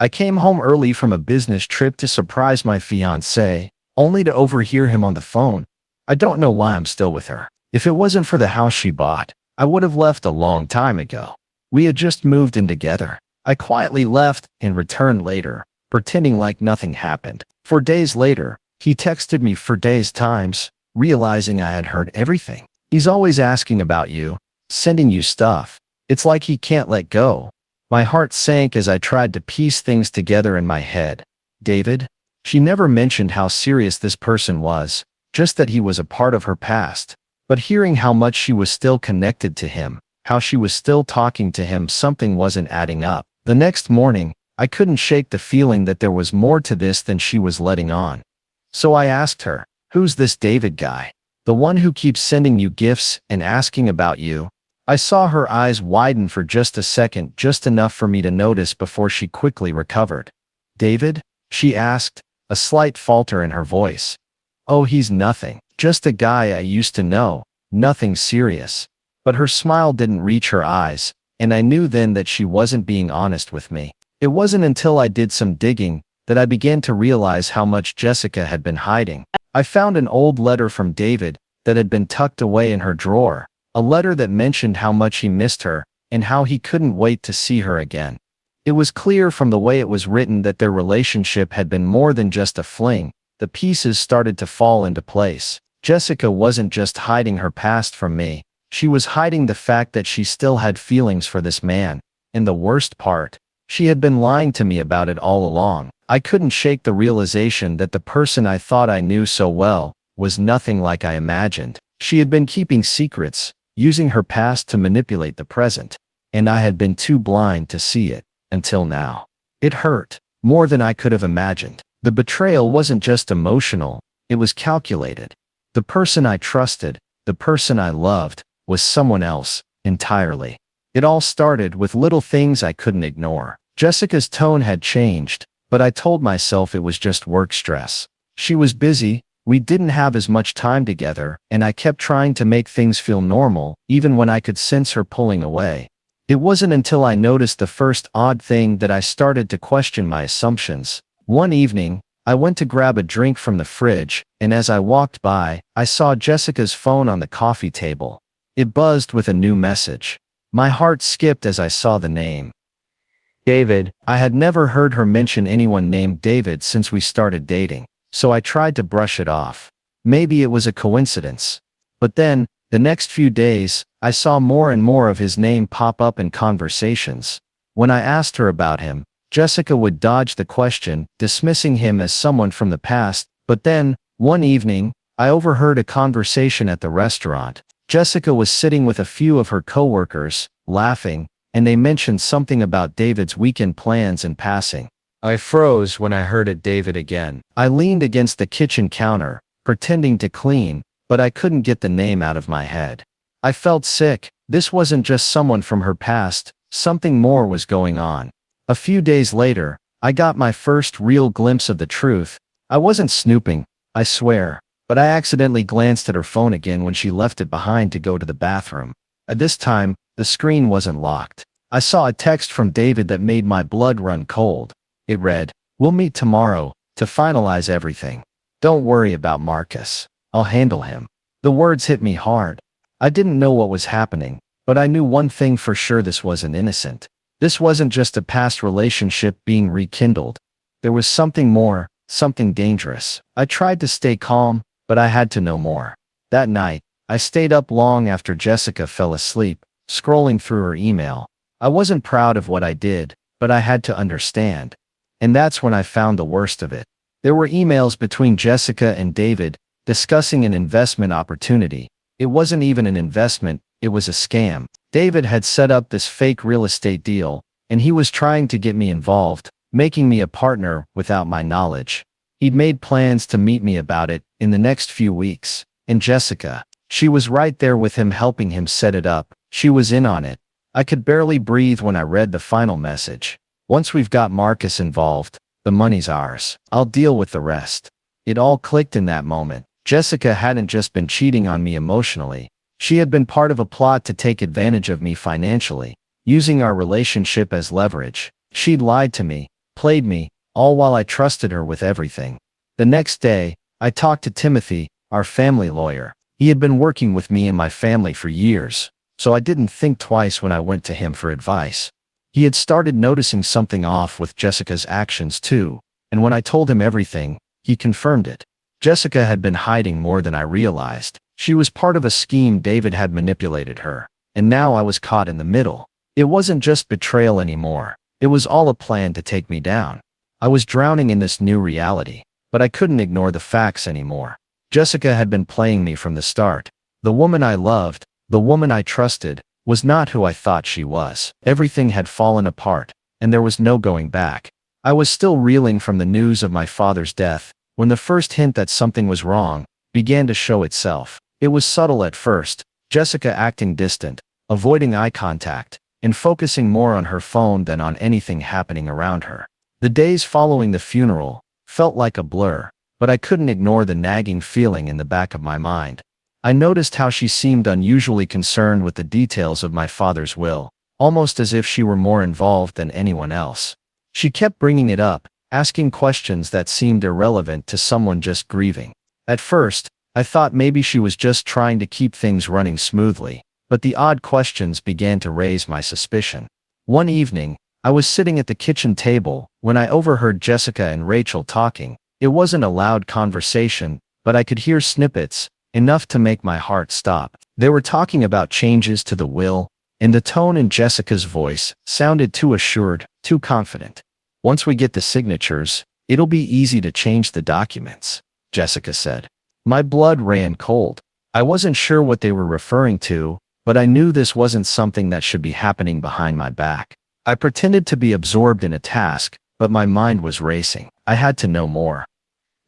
I came home early from a business trip to surprise my fiancé, only to overhear him on the phone. I don't know why I'm still with her. If it wasn't for the house she bought, I would have left a long time ago. We had just moved in together. I quietly left and returned later, pretending like nothing happened. 4 days later, he texted me for days times, realizing I had heard everything. He's always asking about you, sending you stuff. It's like he can't let go. My heart sank as I tried to piece things together in my head. David? She never mentioned how serious this person was, just that he was a part of her past. But hearing how much she was still connected to him, how she was still talking to him, something wasn't adding up. The next morning, I couldn't shake the feeling that there was more to this than she was letting on. So I asked her, "Who's this David guy? The one who keeps sending you gifts and asking about you?" I saw her eyes widen for just a second, just enough for me to notice before she quickly recovered. "David?" she asked, a slight falter in her voice. "Oh, he's nothing. Just a guy I used to know. Nothing serious." But her smile didn't reach her eyes, and I knew then that she wasn't being honest with me. It wasn't until I did some digging that I began to realize how much Jessica had been hiding. I found an old letter from David that had been tucked away in her drawer. A letter that mentioned how much he missed her, and how he couldn't wait to see her again. It was clear from the way it was written that their relationship had been more than just a fling. The pieces started to fall into place. Jessica wasn't just hiding her past from me, she was hiding the fact that she still had feelings for this man. And the worst part, she had been lying to me about it all along. I couldn't shake the realization that the person I thought I knew so well was nothing like I imagined. She had been keeping secrets, using her past to manipulate the present, and I had been too blind to see it, until now. It hurt, more than I could have imagined. The betrayal wasn't just emotional, it was calculated. The person I trusted, the person I loved, was someone else, entirely. It all started with little things I couldn't ignore. Jessica's tone had changed, but I told myself it was just work stress. She was busy, we didn't have as much time together, and I kept trying to make things feel normal, even when I could sense her pulling away. It wasn't until I noticed the first odd thing that I started to question my assumptions. One evening, I went to grab a drink from the fridge, and as I walked by, I saw Jessica's phone on the coffee table. It buzzed with a new message. My heart skipped as I saw the name. David. I had never heard her mention anyone named David since we started dating, so I tried to brush it off. Maybe it was a coincidence. But then, the next few days, I saw more and more of his name pop up in conversations. When I asked her about him, Jessica would dodge the question, dismissing him as someone from the past. But then, one evening, I overheard a conversation at the restaurant. Jessica was sitting with a few of her coworkers, laughing, and they mentioned something about David's weekend plans in passing. I froze when I heard it, David again. I leaned against the kitchen counter, pretending to clean, but I couldn't get the name out of my head. I felt sick. This wasn't just someone from her past, something more was going on. A few days later, I got my first real glimpse of the truth. I wasn't snooping, I swear, but I accidentally glanced at her phone again when she left it behind to go to the bathroom. At this time, the screen wasn't locked. I saw a text from David that made my blood run cold. It read, "We'll meet tomorrow to finalize everything. Don't worry about Marcus. I'll handle him." The words hit me hard. I didn't know what was happening, but I knew one thing for sure: this wasn't innocent. This wasn't just a past relationship being rekindled. There was something more, something dangerous. I tried to stay calm, but I had to know more. That night, I stayed up long after Jessica fell asleep, scrolling through her email. I wasn't proud of what I did, but I had to understand. And that's when I found the worst of it. There were emails between Jessica and David, discussing an investment opportunity. It wasn't even an investment, it was a scam. David had set up this fake real estate deal, and he was trying to get me involved, making me a partner without my knowledge. He'd made plans to meet me about it in the next few weeks. And Jessica, she was right there with him, helping him set it up. She was in on it. I could barely breathe when I read the final message. "Once we've got Marcus involved, the money's ours. I'll deal with the rest." It all clicked in that moment. Jessica hadn't just been cheating on me emotionally. She had been part of a plot to take advantage of me financially, using our relationship as leverage. She'd lied to me, played me, all while I trusted her with everything. The next day, I talked to Timothy, our family lawyer. He had been working with me and my family for years, so I didn't think twice when I went to him for advice. He had started noticing something off with Jessica's actions too, and when I told him everything, he confirmed it. Jessica had been hiding more than I realized. She was part of a scheme. David had manipulated her, and now I was caught in the middle. It wasn't just betrayal anymore. It was all a plan to take me down. I was drowning in this new reality, but I couldn't ignore the facts anymore. Jessica had been playing me from the start. The woman I loved, the woman I trusted, was not who I thought she was. Everything had fallen apart, and there was no going back. I was still reeling from the news of my father's death, when the first hint that something was wrong began to show itself. It was subtle at first, Jessica acting distant, avoiding eye contact, and focusing more on her phone than on anything happening around her. The days following the funeral felt like a blur, but I couldn't ignore the nagging feeling in the back of my mind. I noticed how she seemed unusually concerned with the details of my father's will, almost as if she were more involved than anyone else. She kept bringing it up, asking questions that seemed irrelevant to someone just grieving. At first, I thought maybe she was just trying to keep things running smoothly, but the odd questions began to raise my suspicion. One evening, I was sitting at the kitchen table when I overheard Jessica and Rachel talking. It wasn't a loud conversation, but I could hear snippets, enough to make my heart stop. They were talking about changes to the will, and the tone in Jessica's voice sounded too assured, too confident. "Once we get the signatures, it'll be easy to change the documents," Jessica said. My blood ran cold. I wasn't sure what they were referring to, but I knew this wasn't something that should be happening behind my back. I pretended to be absorbed in a task, but my mind was racing. I had to know more.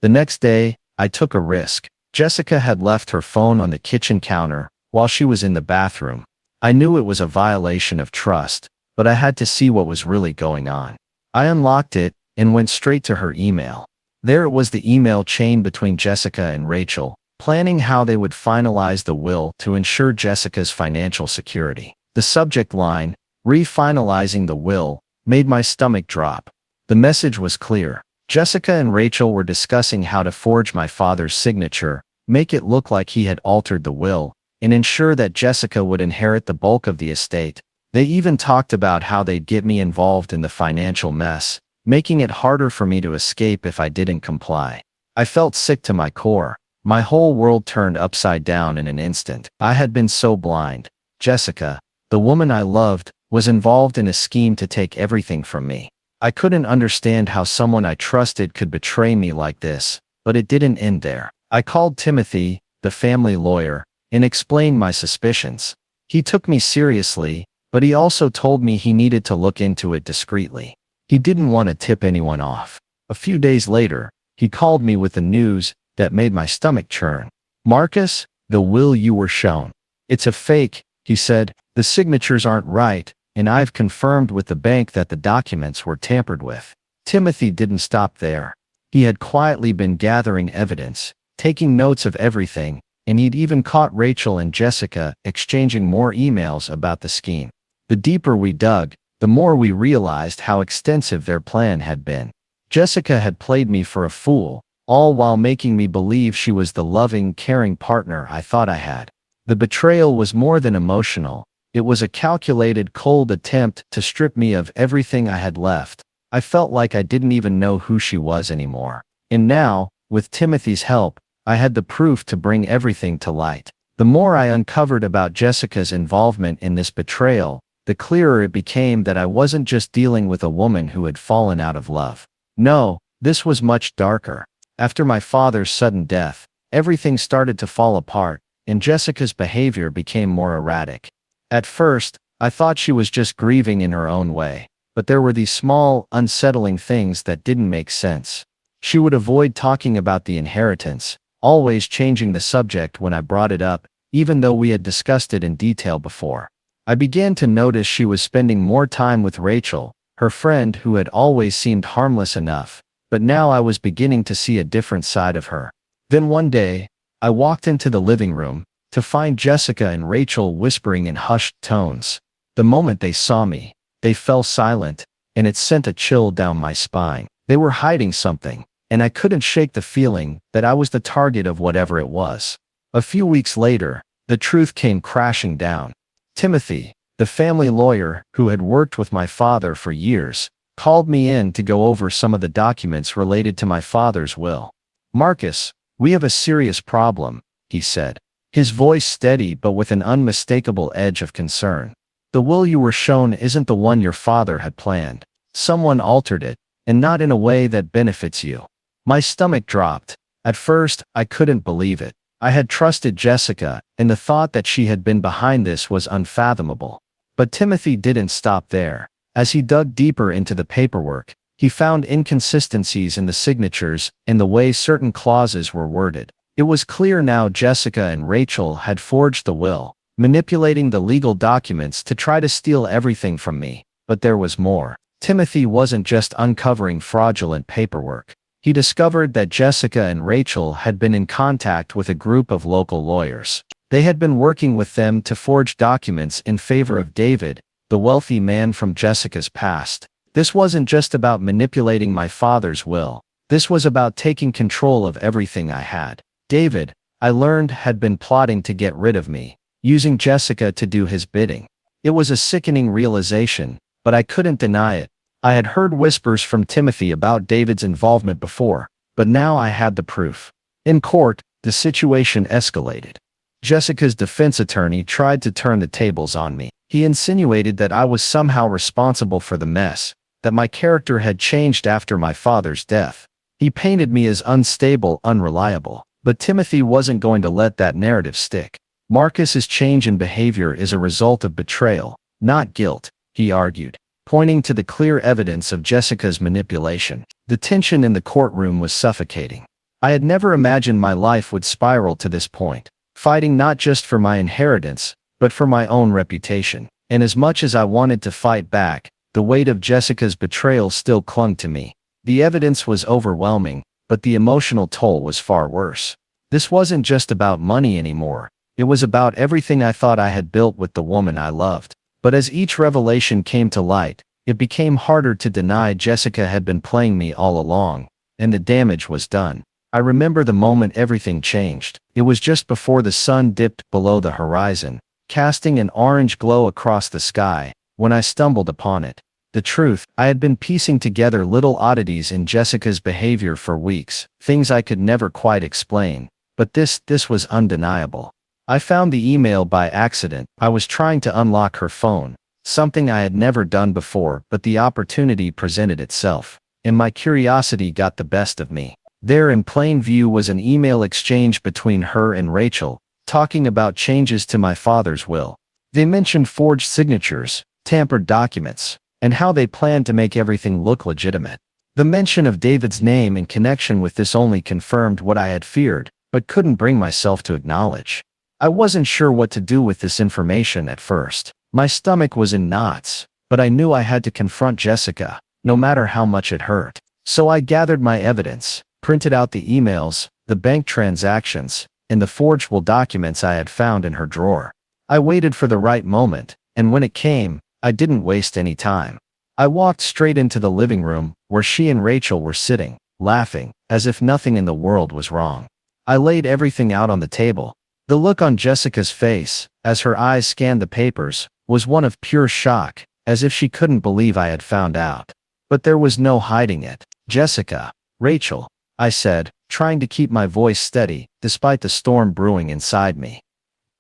The next day, I took a risk. Jessica had left her phone on the kitchen counter while she was in the bathroom. I knew it was a violation of trust, but I had to see what was really going on. I unlocked it and went straight to her email. There it was, the email chain between Jessica and Rachel, planning how they would finalize the will to ensure Jessica's financial security. The subject line, "Refinalizing the will," made my stomach drop. The message was clear. Jessica and Rachel were discussing how to forge my father's signature, make it look like he had altered the will, and ensure that Jessica would inherit the bulk of the estate. They even talked about how they'd get me involved in the financial mess, making it harder for me to escape if I didn't comply. I felt sick to my core. My whole world turned upside down in an instant. I had been so blind. Jessica, the woman I loved, was involved in a scheme to take everything from me. I couldn't understand how someone I trusted could betray me like this, but it didn't end there. I called Timothy, the family lawyer, and explained my suspicions. He took me seriously, but he also told me he needed to look into it discreetly. He didn't want to tip anyone off. A few days later, he called me with the news that made my stomach churn. "Marcus, the will you were shown. It's a fake," he said. "The signatures aren't right, and I've confirmed with the bank that the documents were tampered with." Timothy didn't stop there. He had quietly been gathering evidence, taking notes of everything, and he'd even caught Rachel and Jessica exchanging more emails about the scheme. The deeper we dug, the more we realized how extensive their plan had been. Jessica had played me for a fool, all while making me believe she was the loving, caring partner I thought I had. The betrayal was more than emotional. It was a calculated, cold attempt to strip me of everything I had left. I felt like I didn't even know who she was anymore. And now, with Timothy's help, I had the proof to bring everything to light. The more I uncovered about Jessica's involvement in this betrayal, the clearer it became that I wasn't just dealing with a woman who had fallen out of love. No, this was much darker. After my father's sudden death, everything started to fall apart, and Jessica's behavior became more erratic. At first, I thought she was just grieving in her own way, but there were these small, unsettling things that didn't make sense. She would avoid talking about the inheritance, always changing the subject when I brought it up, even though we had discussed it in detail before. I began to notice she was spending more time with Rachel, her friend who had always seemed harmless enough, but now I was beginning to see a different side of her. Then one day, I walked into the living room to find Jessica and Rachel whispering in hushed tones. The moment they saw me, they fell silent, and it sent a chill down my spine. They were hiding something, and I couldn't shake the feeling that I was the target of whatever it was. A few weeks later, the truth came crashing down. Timothy, the family lawyer who had worked with my father for years, called me in to go over some of the documents related to my father's will. "Marcus, we have a serious problem," he said, his voice steady but with an unmistakable edge of concern. "The will you were shown isn't the one your father had planned. Someone altered it, and not in a way that benefits you." My stomach dropped. At first, I couldn't believe it. I had trusted Jessica, and the thought that she had been behind this was unfathomable. But Timothy didn't stop there. As he dug deeper into the paperwork, he found inconsistencies in the signatures and the way certain clauses were worded. It was clear now Jessica and Rachel had forged the will, manipulating the legal documents to try to steal everything from me. But there was more. Timothy wasn't just uncovering fraudulent paperwork. He discovered that Jessica and Rachel had been in contact with a group of local lawyers. They had been working with them to forge documents in favor of David, the wealthy man from Jessica's past. This wasn't just about manipulating my father's will. This was about taking control of everything I had. David, I learned, had been plotting to get rid of me, using Jessica to do his bidding. It was a sickening realization, but I couldn't deny it. I had heard whispers from Timothy about David's involvement before, but now I had the proof. In court, the situation escalated. Jessica's defense attorney tried to turn the tables on me. He insinuated that I was somehow responsible for the mess, that my character had changed after my father's death. He painted me as unstable, unreliable. But Timothy wasn't going to let that narrative stick. "Marcus's change in behavior is a result of betrayal, not guilt," he argued, pointing to the clear evidence of Jessica's manipulation. The tension in the courtroom was suffocating. I had never imagined my life would spiral to this point, fighting not just for my inheritance, but for my own reputation. And as much as I wanted to fight back, the weight of Jessica's betrayal still clung to me. The evidence was overwhelming, but the emotional toll was far worse. This wasn't just about money anymore. It was about everything I thought I had built with the woman I loved. But as each revelation came to light, it became harder to deny Jessica had been playing me all along, and the damage was done. I remember the moment everything changed. It was just before the sun dipped below the horizon, casting an orange glow across the sky, when I stumbled upon it. The truth, I had been piecing together little oddities in Jessica's behavior for weeks, things I could never quite explain. But this was undeniable. I found the email by accident. I was trying to unlock her phone, something I had never done before, but the opportunity presented itself, and my curiosity got the best of me. There in plain view was an email exchange between her and Rachel, talking about changes to my father's will. They mentioned forged signatures, tampered documents, and how they planned to make everything look legitimate. The mention of David's name in connection with this only confirmed what I had feared, but couldn't bring myself to acknowledge. I wasn't sure what to do with this information at first. My stomach was in knots, but I knew I had to confront Jessica, no matter how much it hurt. So I gathered my evidence, printed out the emails, the bank transactions, and the forgeable documents I had found in her drawer. I waited for the right moment, and when it came, I didn't waste any time. I walked straight into the living room, where she and Rachel were sitting, laughing, as if nothing in the world was wrong. I laid everything out on the table. The look on Jessica's face, as her eyes scanned the papers, was one of pure shock, as if she couldn't believe I had found out. But there was no hiding it. "Jessica, Rachel," I said, trying to keep my voice steady, despite the storm brewing inside me.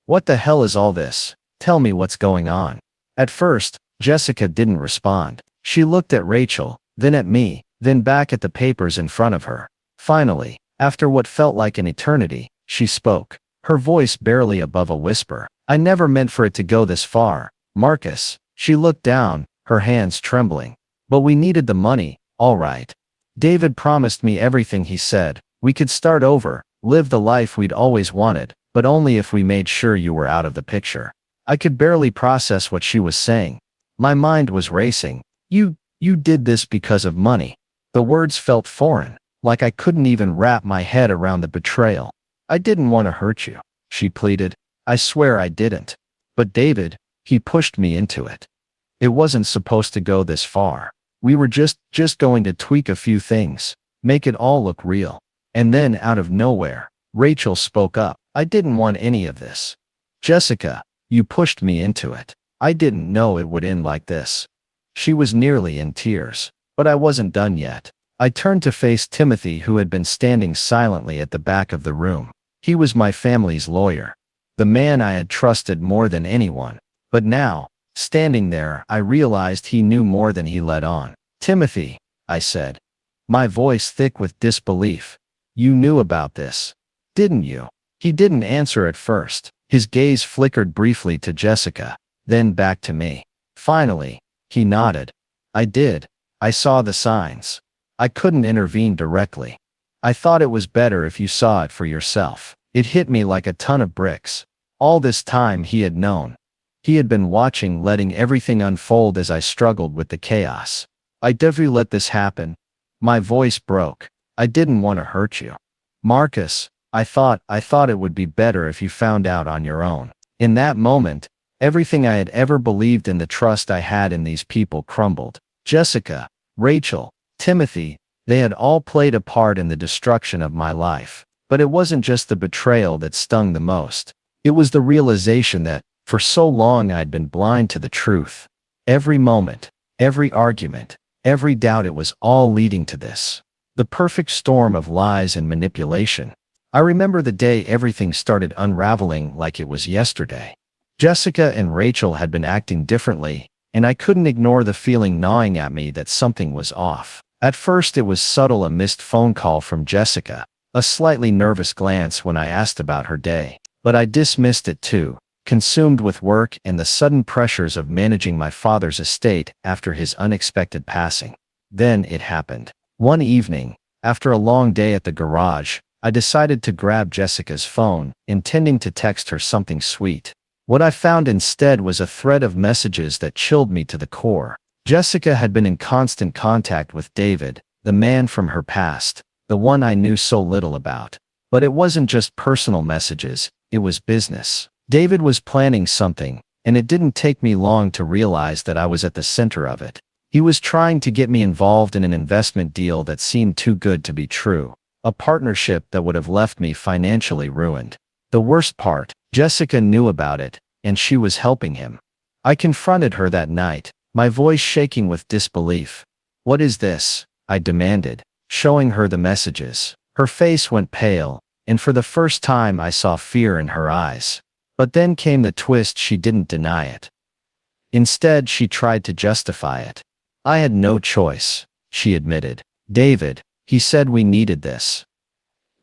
"What the hell is all this? Tell me what's going on." At first, Jessica didn't respond. She looked at Rachel, then at me, then back at the papers in front of her. Finally, after what felt like an eternity, she spoke, her voice barely above a whisper. "I never meant for it to go this far, Marcus." She looked down, her hands trembling. "But we needed the money, all right. David promised me everything he said. We could start over, live the life we'd always wanted, but only if we made sure you were out of the picture." I could barely process what she was saying. My mind was racing. You did this because of money." The words felt foreign, like I couldn't even wrap my head around the betrayal. "I didn't want to hurt you," she pleaded. "I swear I didn't. But David, he pushed me into it. It wasn't supposed to go this far." We were just going to tweak a few things, make it all look real. And then out of nowhere, Rachel spoke up. I didn't want any of this. Jessica, you pushed me into it. I didn't know it would end like this. She was nearly in tears. But I wasn't done yet. I turned to face Timothy, who had been standing silently at the back of the room. He was my family's lawyer, the man I had trusted more than anyone. But now, standing there, I realized he knew more than he let on. Timothy, I said, my voice thick with disbelief. You knew about this, didn't you? He didn't answer at first. His gaze flickered briefly to Jessica, then back to me. Finally, he nodded. I did. I saw the signs. I couldn't intervene directly. I thought it was better if you saw it for yourself. It hit me like a ton of bricks. All this time he had known. He had been watching, letting everything unfold as I struggled with the chaos. I definitely let this happen. My voice broke. I didn't want to hurt you. Marcus, I thought it would be better if you found out on your own. In that moment, everything I had ever believed in, the trust I had in these people, crumbled. Jessica, Rachel, Timothy, they had all played a part in the destruction of my life. But it wasn't just the betrayal that stung the most. It was the realization that, for so long, I'd been blind to the truth. Every moment, every argument, every doubt, it was all leading to this. The perfect storm of lies and manipulation. I remember the day everything started unraveling like it was yesterday. Jessica and Rachel had been acting differently, and I couldn't ignore the feeling gnawing at me that something was off. At first it was subtle, a missed phone call from Jessica, a slightly nervous glance when I asked about her day. But I dismissed it too, consumed with work and the sudden pressures of managing my father's estate after his unexpected passing. Then it happened. One evening, after a long day at the garage, I decided to grab Jessica's phone, intending to text her something sweet. What I found instead was a thread of messages that chilled me to the core. Jessica had been in constant contact with David, the man from her past, the one I knew so little about. But it wasn't just personal messages, it was business. David was planning something, and it didn't take me long to realize that I was at the center of it. He was trying to get me involved in an investment deal that seemed too good to be true, a partnership that would have left me financially ruined. The worst part, Jessica knew about it, and she was helping him. I confronted her that night, my voice shaking with disbelief. "What is this?" I demanded, showing her the messages. Her face went pale, and for the first time I saw fear in her eyes. But then came the twist. She didn't deny it. Instead, she tried to justify it. "I had no choice," she admitted. "David, he said we needed this.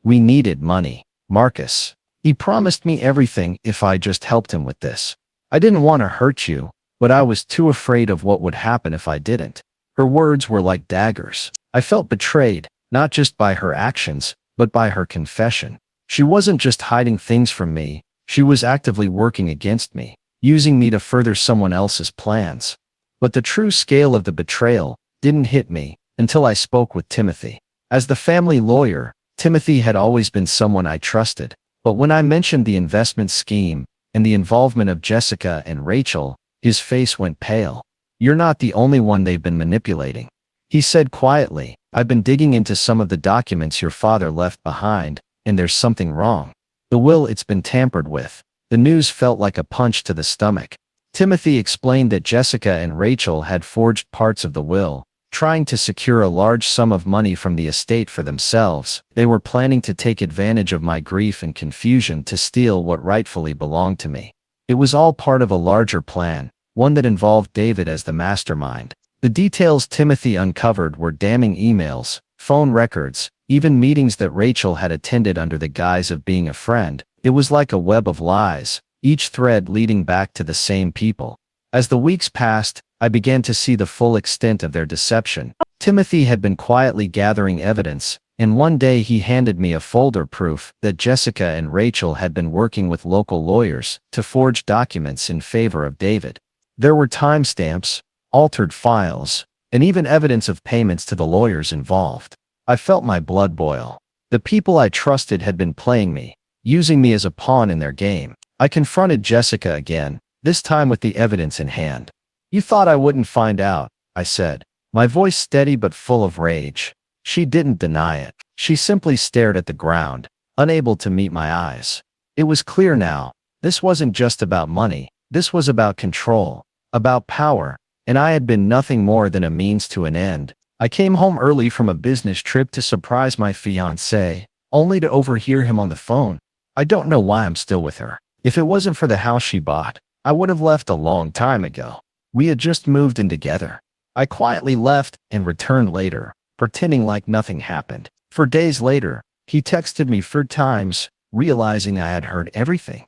We needed money. Marcus, he promised me everything if I just helped him with this. I didn't want to hurt you, but I was too afraid of what would happen if I didn't." Her words were like daggers. I felt betrayed, not just by her actions, but by her confession. She wasn't just hiding things from me, she was actively working against me, using me to further someone else's plans. But the true scale of the betrayal didn't hit me until I spoke with Timothy. As the family lawyer, Timothy had always been someone I trusted. But when I mentioned the investment scheme and the involvement of Jessica and Rachel, his face went pale. "You're not the only one they've been manipulating," he said quietly. "I've been digging into some of the documents your father left behind, and there's something wrong. The will, it's been tampered with." The news felt like a punch to the stomach. Timothy explained that Jessica and Rachel had forged parts of the will, trying to secure a large sum of money from the estate for themselves. They were planning to take advantage of my grief and confusion to steal what rightfully belonged to me. It was all part of a larger plan, one that involved David as the mastermind. The details Timothy uncovered were damning: emails, phone records, even meetings that Rachel had attended under the guise of being a friend. It was like a web of lies, each thread leading back to the same people. As the weeks passed, I began to see the full extent of their deception. Timothy had been quietly gathering evidence, and one day he handed me a folder, proof that Jessica and Rachel had been working with local lawyers to forge documents in favor of David. There were timestamps, altered files, and even evidence of payments to the lawyers involved. I felt my blood boil. The people I trusted had been playing me, using me as a pawn in their game. I confronted Jessica again, this time with the evidence in hand. "You thought I wouldn't find out," I said. My voice steady but full of rage. She didn't deny it. She simply stared at the ground, unable to meet my eyes. It was clear now. This wasn't just about money. This was about control, about power, and I had been nothing more than a means to an end. I came home early from a business trip to surprise my fiancé, only to overhear him on the phone. I don't know why I'm still with her. If it wasn't for the house she bought, I would have left a long time ago. We had just moved in together. I quietly left and returned later, pretending like nothing happened. For days later, he texted me 4 times, realizing I had heard everything.